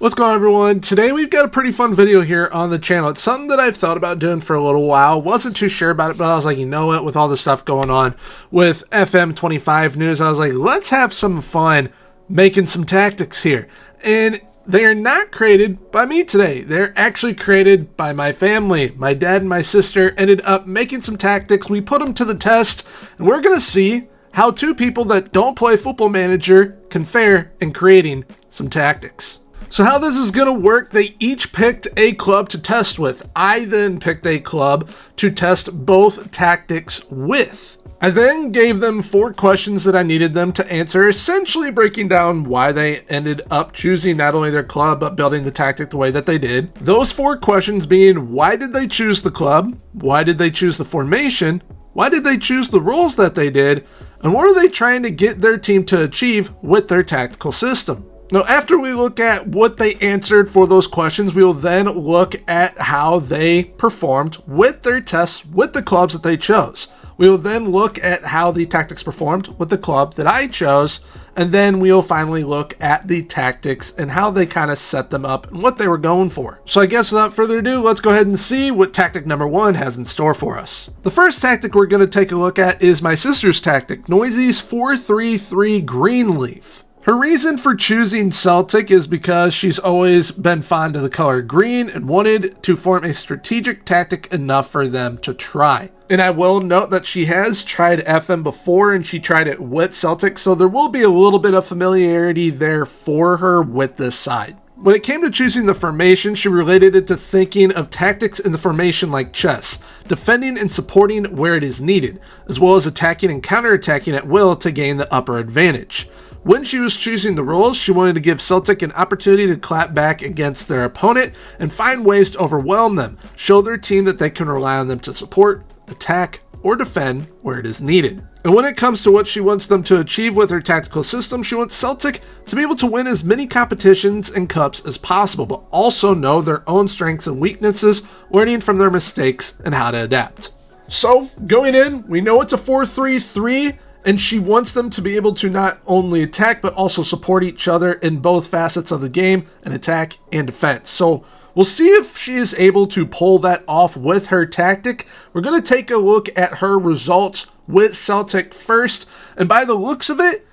What's going on, everyone? Today we've got a pretty fun video here on the channel. It's something that I've thought about doing for a little while. Wasn't too sure about it, but I was like, you know what? With all the stuff going on with FM25 news, I was like, let's have some fun making some tactics here. And they are not created by me today. They're actually created by my family. My dad and my sister ended up making some tactics. We put them to the test, and we're going to see how two people that don't play Football Manager can fare in creating some tactics. So how this is going to work, they each picked a club to test with. I then picked a club to test both tactics with. I then gave them 4 questions that I needed them to answer, essentially breaking down why they ended up choosing not only their club, but building the tactic the way that they did. Those 4 questions being, why did they choose the club? Why did they choose the formation? Why did they choose the roles that they did? And what are they trying to get their team to achieve with their tactical system? Now, after we look at what they answered for those questions, we will then look at how they performed with their tests with the clubs that they chose. We will then look at how the tactics performed with the club that I chose, and then we will finally look at the tactics and how they kind of set them up and what they were going for. So I guess without further ado, let's go ahead and see what tactic number 1 has in store for us. The first tactic we're going to take a look at is my sister's tactic, Noisy's 4-3-3 Greenleaf. Her reason for choosing Celtic is because she's always been fond of the color green and wanted to form a strategic tactic enough for them to try. And I will note that she has tried FM before and she tried it with Celtic, so there will be a little bit of familiarity there for her with this side. When it came to choosing the formation, she related it to thinking of tactics in the formation like chess, defending and supporting where it is needed, as well as attacking and counterattacking at will to gain the upper advantage. When she was choosing the roles, she wanted to give Celtic an opportunity to clap back against their opponent and find ways to overwhelm them, show their team that they can rely on them to support, attack, or defend where it is needed. And when it comes to what she wants them to achieve with her tactical system, she wants Celtic to be able to win as many competitions and cups as possible, but also know their own strengths and weaknesses, learning from their mistakes and how to adapt. So, going in, we know it's a 4-3-3, and she wants them to be able to not only attack, but also support each other in both facets of the game, and attack and defense. So we'll see if she is able to pull that off with her tactic. We're going to take a look at her results with Celtic first, and by the looks of it,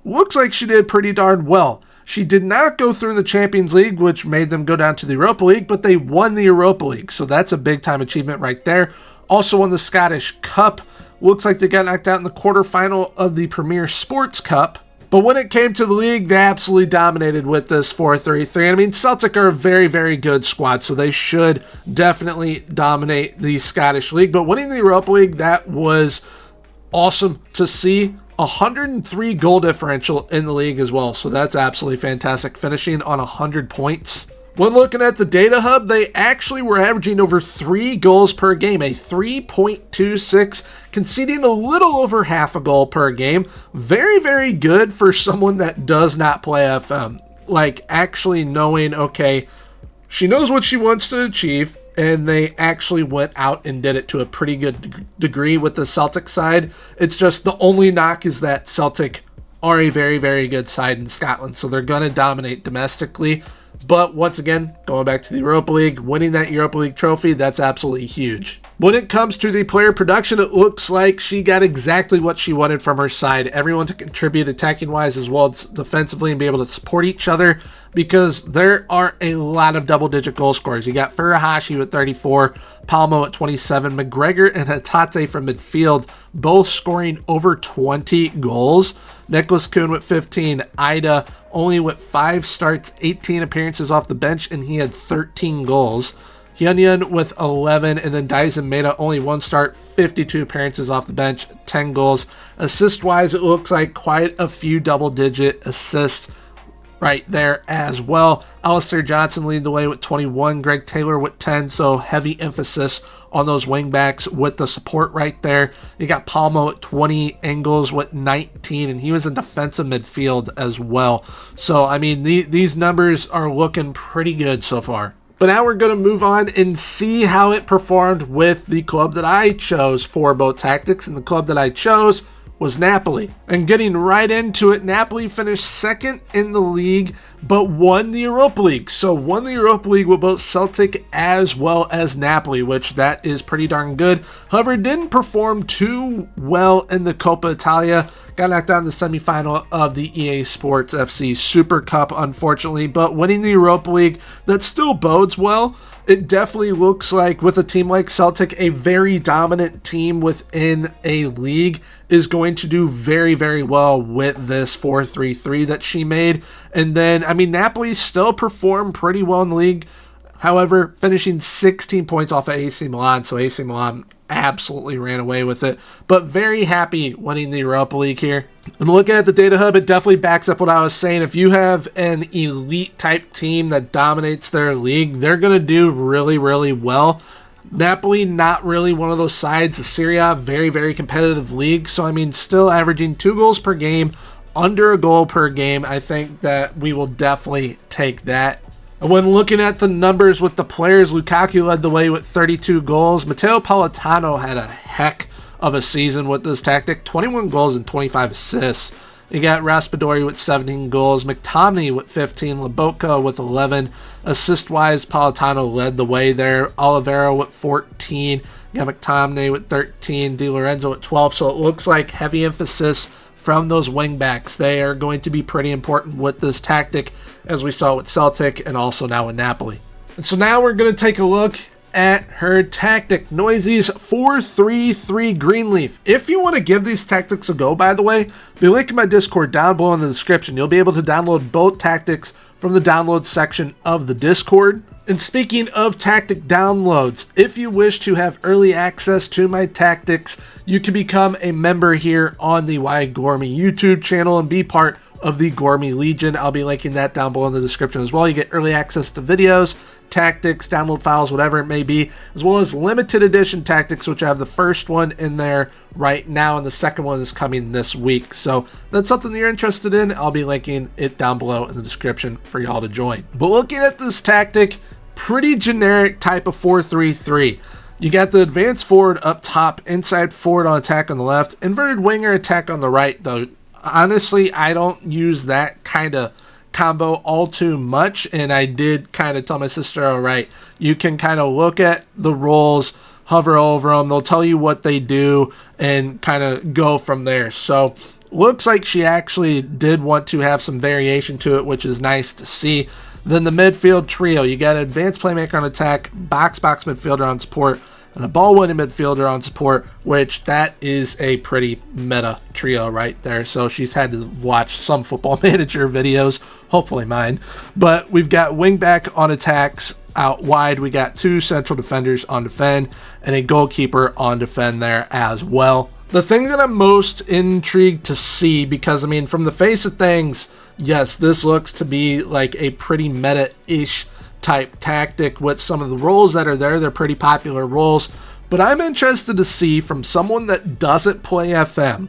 looks like she did pretty darn well. She did not go through the Champions League, which made them go down to the Europa League, but they won the Europa League, so that's a big time achievement right there. Also won the Scottish Cup. Looks like they got knocked out in the quarterfinal of the Premier Sports Cup. But when it came to the league, they absolutely dominated with this 4-3-3. I mean, Celtic are a very, very good squad, so they should definitely dominate the Scottish League. But winning the Europa League, that was awesome to see. 103 goal differential in the league as well, so that's absolutely fantastic, finishing on 100 points. When looking at the data hub, they actually were averaging over 3 goals per game, a 3.26, conceding a little over half a goal per game. Very, very good for someone that does not play FM. Like, actually knowing, okay, she knows what she wants to achieve, and they actually went out and did it to a pretty good degree with the Celtic side. It's just the only knock is that Celtic are a very, very good side in Scotland, so they're going to dominate domestically. But once again, going back to the Europa League, winning that Europa League trophy, that's absolutely huge. When it comes to the player production, it looks like she got exactly what she wanted from her side. Everyone to contribute attacking-wise as well as defensively and be able to support each other, because there are a lot of double-digit goal scorers. You got Furuhashi with 34, Palmo at 27, McGregor and Hatate from midfield, both scoring over 20 goals. Nicholas Kuhn with 15, Ida only with 5 starts, 18 appearances off the bench, and he had 13 goals. Hyunyeon with 11, and then Daisen Maeda only 1 start, 52 appearances off the bench, 10 goals. Assist-wise, it looks like quite a few double-digit assists right there as well. Alistair Johnson leading the way with 21, Greg Taylor with 10, so heavy emphasis on those wingbacks with the support right there. You got Palmo at 20, Engels with 19, and he was in defensive midfield as well. So, I mean, these numbers are looking pretty good so far. But now we're going to move on and see how it performed with the club that I chose for both tactics, and the club that I chose was Napoli. And getting right into it, Napoli finished second in the league but won the Europa League. So won the Europa League with both Celtic as well as Napoli, which that is pretty darn good. However, didn't perform too well in the Coppa Italia. Got knocked out in the semifinal of the EA Sports FC Super Cup, unfortunately, but winning the Europa League, that still bodes well. It definitely looks like with a team like Celtic, a very dominant team within a league is going to do very, very well with this 4-3-3 that she made. And then, I mean, Napoli still performed pretty well in the league. However, finishing 16 points off of AC Milan, so AC Milan absolutely ran away with it, but very happy winning the Europa League here. And looking at the data hub, it definitely backs up what I was saying. If you have an elite type team that dominates their league, they're going to do really, really well. Napoli, not really one of those sides. The Serie A, very, very competitive league. So, I mean, still averaging 2 goals per game, under a goal per game. I think that we will definitely take that. And when looking at the numbers with the players, Lukaku led the way with 32 goals. Matteo Politano had a heck of a season with this tactic, 21 goals and 25 assists. You got Raspadori with 17 goals, McTominay with 15, Lobotka with 11. Assist-wise, Politano led the way there. Oliveira with 14. You got McTominay with 13, Di Lorenzo with 12. So it looks like heavy emphasis from those wingbacks. They are going to be pretty important with this tactic, as we saw with Celtic and also now with Napoli. And so now we're going to take a look at her tactic, Noisy's 4-3-3 Greenleaf. If you want to give these tactics a go, by the way, be link in my Discord down below in the description. You'll be able to download both tactics from the download section of the Discord. And speaking of tactic downloads, if you wish to have early access to my tactics, you can become a member here on the Why Gormy YouTube channel and be part of the Gormy Legion. I'll be linking that down below in the description as well. You get early access to videos, tactics, download files, whatever it may be, as well as limited edition tactics, which I have the first one in there right now, and the second one is coming this week. So that's something that you're interested in. I'll be linking it down below in the description for y'all to join. But looking at this tactic, pretty generic type of 4-3-3. You got the advanced forward up top, inside forward on attack on the left, inverted winger attack on the right, though. Honestly, I don't use that kind of combo all too much, and I did kind of tell my sister, all right, you can kind of look at the roles, hover over them, they'll tell you what they do, and kind of go from there. So looks like she actually did want to have some variation to it, which is nice to see. Then the midfield trio, you got an advanced playmaker on attack, box-box midfielder on support, and a ball-winning midfielder on support, which that is a pretty meta trio right there. So she's had to watch some Football Manager videos, hopefully mine. But we've got wingback on attacks out wide. We got 2 central defenders on defend and a goalkeeper on defend there as well. The thing that I'm most intrigued to see, because I mean, from the face of things, yes, this looks to be like a pretty meta-ish type tactic with some of the roles that are there. They're pretty popular roles, but I'm interested to see from someone that doesn't play FM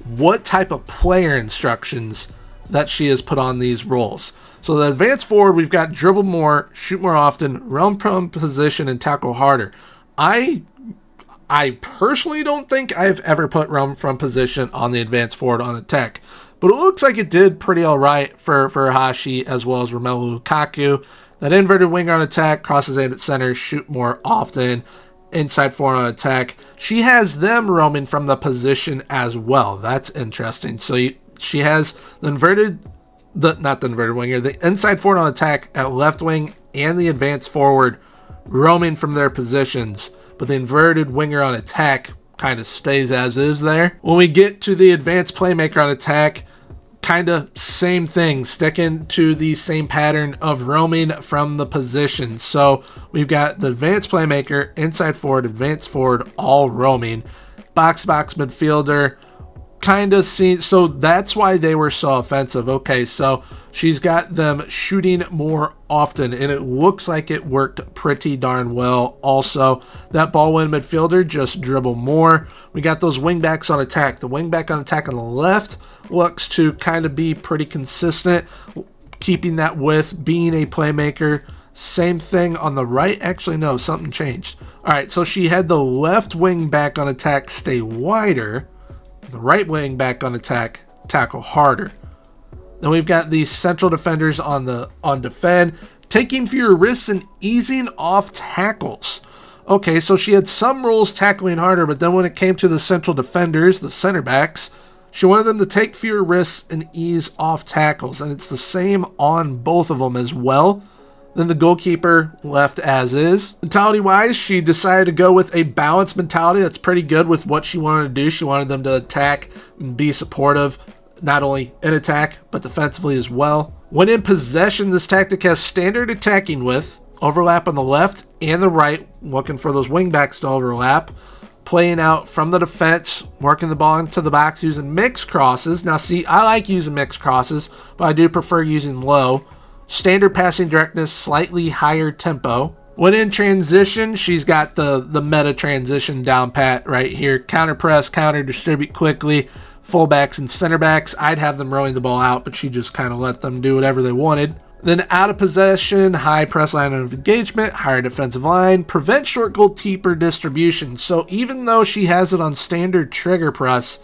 what type of player instructions that she has put on these roles. So the advanced forward, we've got dribble more, shoot more often, run from position, and tackle harder. I personally don't think I've ever put run from position on the advanced forward on attack, but it looks like it did pretty all right for Hashi as well as Romelu Lukaku. That inverted winger on attack, crosses aimed at center, shoot more often, inside forward on attack. She has them roaming from the position as well. That's interesting. So she has the inside forward on attack at left wing and the advanced forward roaming from their positions, but the inverted winger on attack kind of stays as is there. When we get to the advanced playmaker on attack, kind of same thing, sticking to the same pattern of roaming from the position. So we've got the advanced playmaker, inside forward, advanced forward, all roaming. Box-box midfielder, kind of seen, so that's why they were so offensive. Okay, so she's got them shooting more often, and it looks like it worked pretty darn well. Also, that ball-win midfielder, just dribble more. We got those wingbacks on attack. The wingback on attack on the left looks to kind of be pretty consistent, keeping that width, being a playmaker. Same thing on the right. Actually, no, something changed. All right, so she had the left wing back on attack stay wider, the right wing back on attack tackle harder. Then we've got the central defenders on defend, taking fewer risks and easing off tackles. Okay, so she had some roles tackling harder, but then when it came to the central defenders, the center backs, she wanted them to take fewer risks and ease off tackles, and it's the same on both of them as well. Then the goalkeeper left as is. Mentality-wise, she decided to go with a balanced mentality. That's pretty good with what she wanted to do. She wanted them to attack and be supportive, not only in attack, but defensively as well. When in possession, this tactic has standard attacking width, overlap on the left and the right, looking for those wingbacks to overlap, playing out from the defense, working the ball into the box using mixed crosses. Now see, I like using mixed crosses, but I do prefer using low. Standard passing directness, slightly higher tempo. When in transition, she's got the meta transition down pat right here. Counter press, counter distribute quickly. Fullbacks and center backs, I'd have them rolling the ball out, but she just kind of let them do whatever they wanted. Then out of possession, high press line of engagement, higher defensive line, prevent short goalkeeper distribution. So even though she has it on standard trigger press,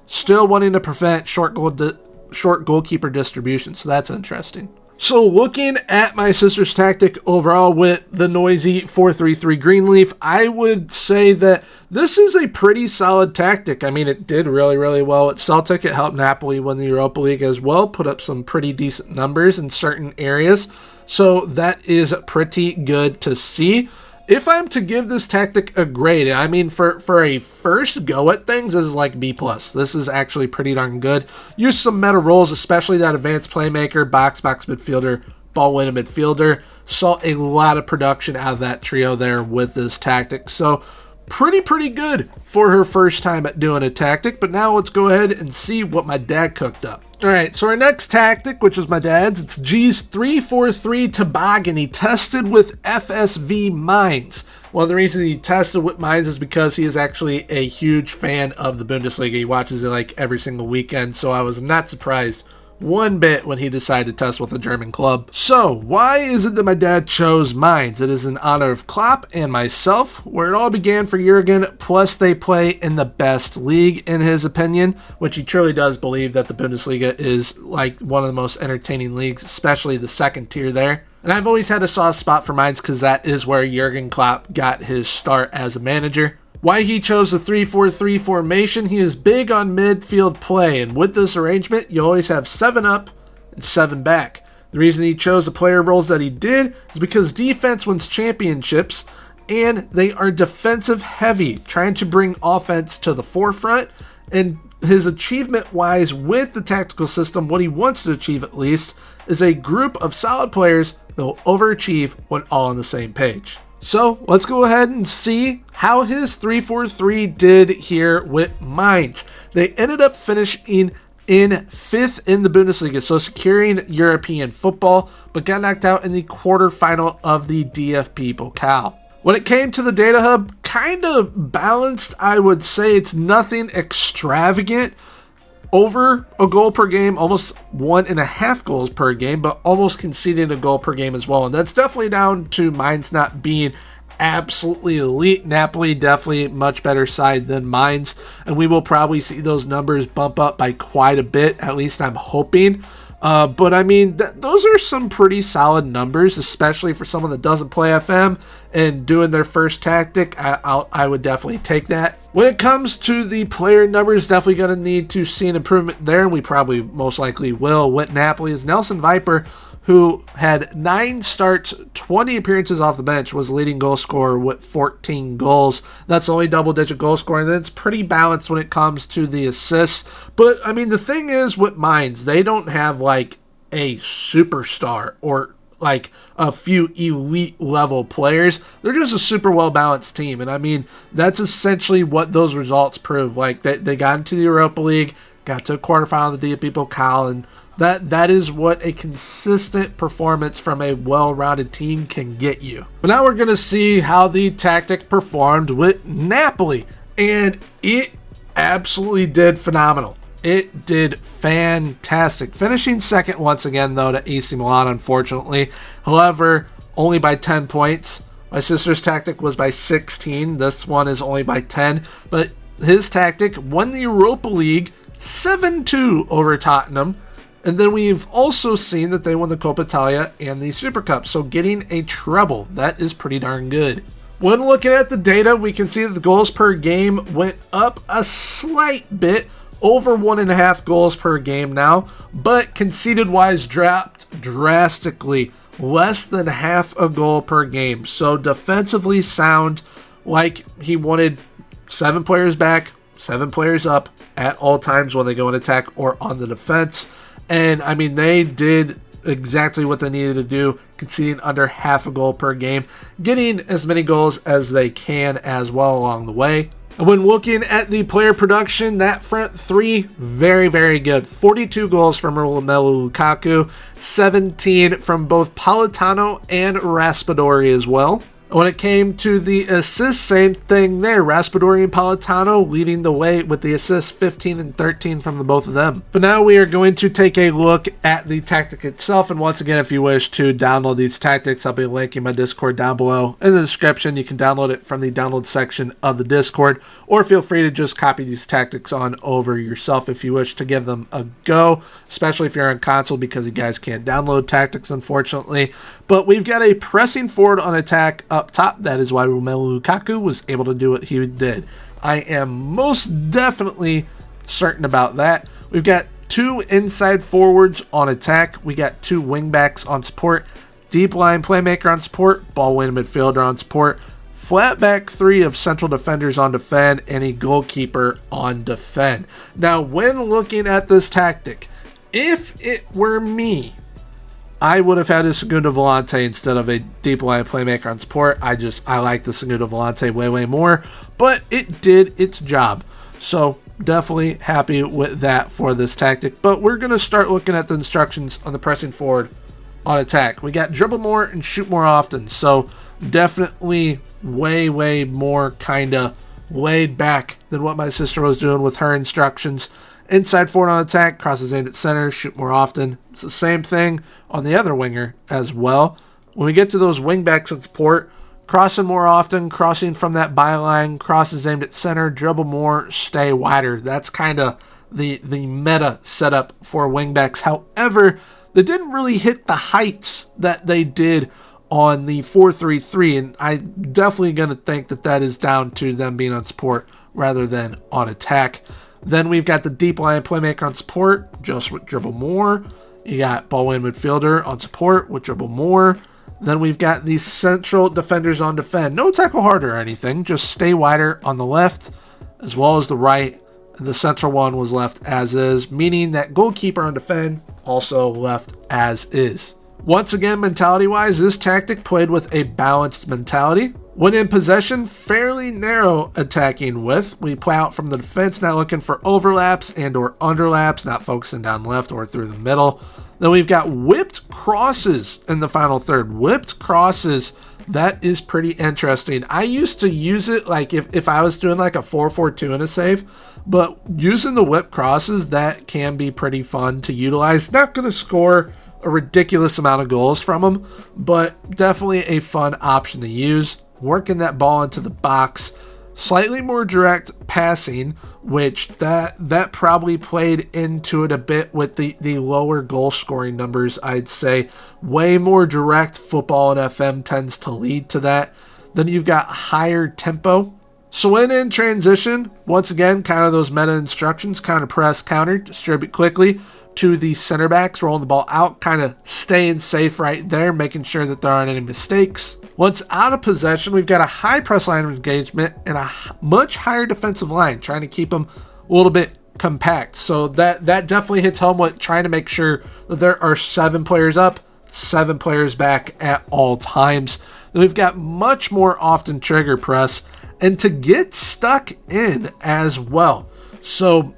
still wanting to prevent short goalkeeper distribution. So that's interesting. So looking at my sister's tactic overall with the noisy 4-3-3 Greenleaf, I would say that this is a pretty solid tactic. I mean, it did really, really well at Celtic. It helped Napoli win the Europa League as well, put up some pretty decent numbers in certain areas. So that is pretty good to see. If I'm to give this tactic a grade, I mean, for a first go at things, this is like B+. This is actually pretty darn good. Use some meta roles, especially that advanced playmaker, box midfielder, ball-winning midfielder. Saw a lot of production out of that trio there with this tactic. So pretty good for her first time at doing a tactic. But now let's go ahead and see what my dad cooked up. All right, so our next tactic, which is my dad's, it's G's 3-4-3 toboggan. He tested with FSV Mainz. One of the reasons he tested with Mainz is because he is actually a huge fan of the Bundesliga. He watches it like every single weekend, so I was not surprised one bit when he decided to test with a German club. So, why is it that my dad chose Mainz? It is in honor of Klopp and myself, where it all began for Jurgen, plus they play in the best league, in his opinion, which he truly does believe that the Bundesliga is like one of the most entertaining leagues, especially the second tier there. And I've always had a soft spot for Mainz because that is where Jurgen Klopp got his start as a manager. Why he chose the 3-4-3 formation, he is big on midfield play, and with this arrangement, you always have 7 up and 7 back. The reason he chose the player roles that he did is because defense wins championships, and they are defensive heavy, trying to bring offense to the forefront, and his achievement-wise with the tactical system, what he wants to achieve at least, is a group of solid players that will overachieve when all on the same page. So let's go ahead and see how his 3-4-3 did here with Mainz. They ended up finishing in 5th in the Bundesliga, so securing European football, but got knocked out in the quarterfinal of the DFB Pokal. When it came to the data hub, kind of balanced, I would say. It's nothing extravagant. Over a goal per game, almost 1.5 goals per game, but almost conceding a goal per game as well. And that's definitely down to Mainz not being absolutely elite. Napoli definitely much better side than Mainz, and we will probably see those numbers bump up by quite a bit, at least I'm hoping. But I mean, those are some pretty solid numbers, especially for someone that doesn't play FM and doing their first tactic. I would definitely take that. When it comes to the player numbers, definitely going to need to see an improvement there, and we probably most likely will. With Napoli is Nelson Viper, who had 9 starts, 20 appearances off the bench, was leading goal scorer with 14 goals. That's only double-digit goal scoring. Then it's pretty balanced when it comes to the assists. But, I mean, the thing is with Mainz, they don't have, like, a superstar or, like, a few elite-level players. They're just a super well-balanced team. And, I mean, that's essentially what those results prove. Like, they got into the Europa League, got to a quarterfinal of the DFB Pokal, and that is what a consistent performance from a well-rounded team can get you. But now we're going to see how the tactic performed with Napoli. And it absolutely did phenomenal. It did fantastic. Finishing second once again, though, to AC Milan, unfortunately. However, only by 10 points. My sister's tactic was by 16. This one is only by 10. But his tactic won the Europa League 7-2 over Tottenham. And then we've also seen that they won the Coppa Italia and the Super Cup. So getting a treble, that is pretty darn good. When looking at the data, we can see that the goals per game went up a slight bit, over 1.5 goals per game now, but conceded wise dropped drastically, less than half a goal per game. So defensively sound, like he wanted 7 players back, 7 players up at all times when they go in attack or on the defense. And I mean, they did exactly what they needed to do, conceding under half a goal per game, getting as many goals as they can as well along the way. And when looking at the player production, that front three, very, very good. 42 goals from Romelu Lukaku, 17 from both Politano and Raspadori as well. When it came to the assists, same thing there. Raspadori and Politano leading the way with the assists, 15 and 13 from the both of them. But now we are going to take a look at the tactic itself. And once again, if you wish to download these tactics, I'll be linking my Discord down below in the description. You can download it from the download section of the Discord, or feel free to just copy these tactics on over yourself if you wish to give them a go, especially if you're on console, because you guys can't download tactics, unfortunately. But we've got a pressing forward on attack up top. That is why Romelu Lukaku was able to do what he did. I am most definitely certain about that. We've got 2 inside forwards on attack. We got 2 wingbacks on support, deep line playmaker on support, ball winning midfielder on support, flat back 3 of central defenders on defend, and a goalkeeper on defend. Now, when looking at this tactic, if it were me, I would have had a Segundo Volante instead of a deep line playmaker on support. I like the Segundo Volante way more, but it did its job. So definitely happy with that for this tactic. But we're going to start looking at the instructions on the pressing forward on attack. We got dribble more and shoot more often. So definitely way more kind of laid back than what my sister was doing with her instructions. Inside forward on attack, crosses aimed at center, shoot more often. It's the same thing on the other winger as well. When we get to those wingbacks at support, crossing more often, crossing from that byline, crosses aimed at center, dribble more, stay wider. That's kind of the meta setup for wingbacks. However, they didn't really hit the heights that they did on the 4-3-3, and I'm definitely going to think that that is down to them being on support rather than on attack. Then we've got the deep line playmaker on support, just with dribble more. You got ball win midfielder on support with dribble more. Then we've got the central defenders on defend. No tackle hard or anything, just stay wider on the left as well as the right. And the central one was left as is, meaning that goalkeeper on defend also left as is. Once again, mentality-wise, this tactic played with a balanced mentality. When in possession, fairly narrow attacking width. We play out from the defense, not looking for overlaps and or underlaps, not focusing down left or through the middle. Then we've got whipped crosses in the final third. Whipped crosses, that is pretty interesting. I used to use it like if I was doing like a 4-4-2 in a save, but using the whipped crosses, that can be pretty fun to utilize. Not going to score a ridiculous amount of goals from them, but definitely a fun option to use. Working that ball into the box, slightly more direct passing, which that probably played into it a bit with the lower goal scoring numbers, I'd say. Way more direct football in FM tends to lead to that. Then you've got higher tempo. So when in transition, once again, kind of those meta instructions, kind of press, counter, distribute quickly to the center backs, rolling the ball out, kind of staying safe right there, making sure that there aren't any mistakes. Once out of possession, we've got a high press line of engagement and a much higher defensive line, trying to keep them a little bit compact. So that definitely hits home with trying to make sure that there are 7 players up, 7 players back at all times. Then we've got much more often trigger press and to get stuck in as well. So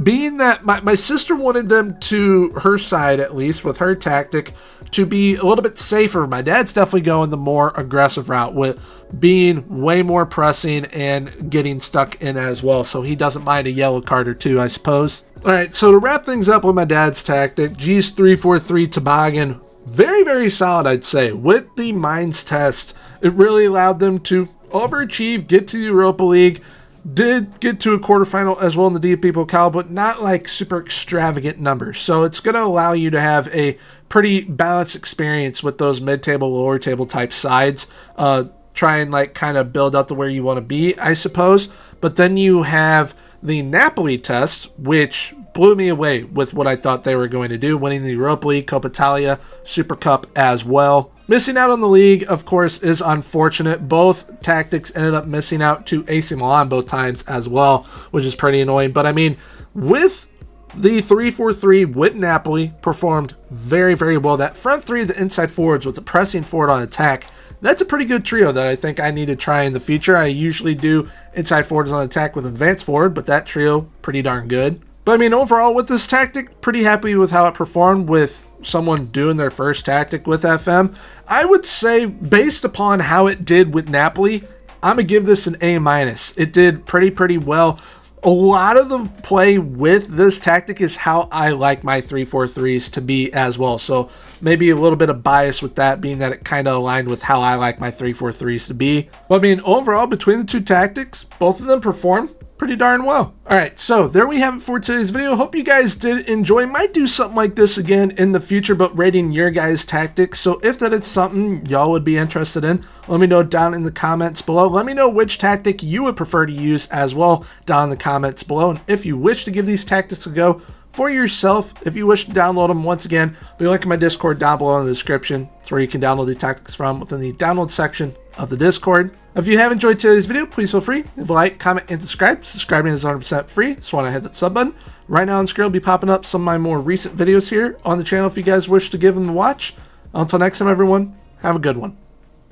being that my sister wanted them to, her side at least, with her tactic, to be a little bit safer. My dad's definitely going the more aggressive route with being way more pressing and getting stuck in as well. So he doesn't mind a yellow card or 2, I suppose. All right, so to wrap things up with my dad's tactic, G's 3-4-3 toboggan, very solid, I'd say. With the Minds test, it really allowed them to overachieve, get to the Europa League, did get to a quarterfinal as well in the DFB Pokal, but not like super extravagant numbers. So it's going to allow you to have a pretty balanced experience with those mid-table, lower table type sides. Try and like kind of build up to where you want to be, I suppose. But then you have the Napoli test, which blew me away with what I thought they were going to do, winning the Europa League, Coppa Italia, Super Cup as well. Missing out on the league, of course, is unfortunate. Both tactics ended up missing out to AC Milan both times as well, which is pretty annoying. But I mean, with the 3-4-3 with Napoli, performed very, very well. That front three, the inside forwards with the pressing forward on attack, that's a pretty good trio that I think I need to try in the future. I usually do inside forwards on attack with advanced forward, but that trio, pretty darn good. But I mean, overall with this tactic, pretty happy with how it performed with someone doing their first tactic with FM. I would say, based upon how it did with Napoli, I'm going to give this an A-. It did pretty well. A lot of the play with this tactic is how I like my 3-4-3s to be as well. So maybe a little bit of bias with that, being that it kind of aligned with how I like my 3-4-3s to be. But I mean, overall, between the two tactics, both of them performed pretty darn well. All right, so there we have it for today's video. Hope you guys did enjoy. Might do something like this again in the future, but rating your guys' tactics. So if that is something y'all would be interested in, let me know down in the comments below. Let me know which tactic you would prefer to use as well down in the comments below. And if you wish to give these tactics a go for yourself, if you wish to download them, once again, I'll be linking my Discord down below in the description. It's where you can download the tactics from within the download section of the Discord. If you have enjoyed today's video, please feel free to leave a like, comment, and subscribe. Subscribing is 100% free, so want to hit that sub button. Right now on screen will be popping up some of my more recent videos here on the channel if you guys wish to give them a watch. Until next time, everyone, have a good one.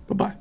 Bye-bye.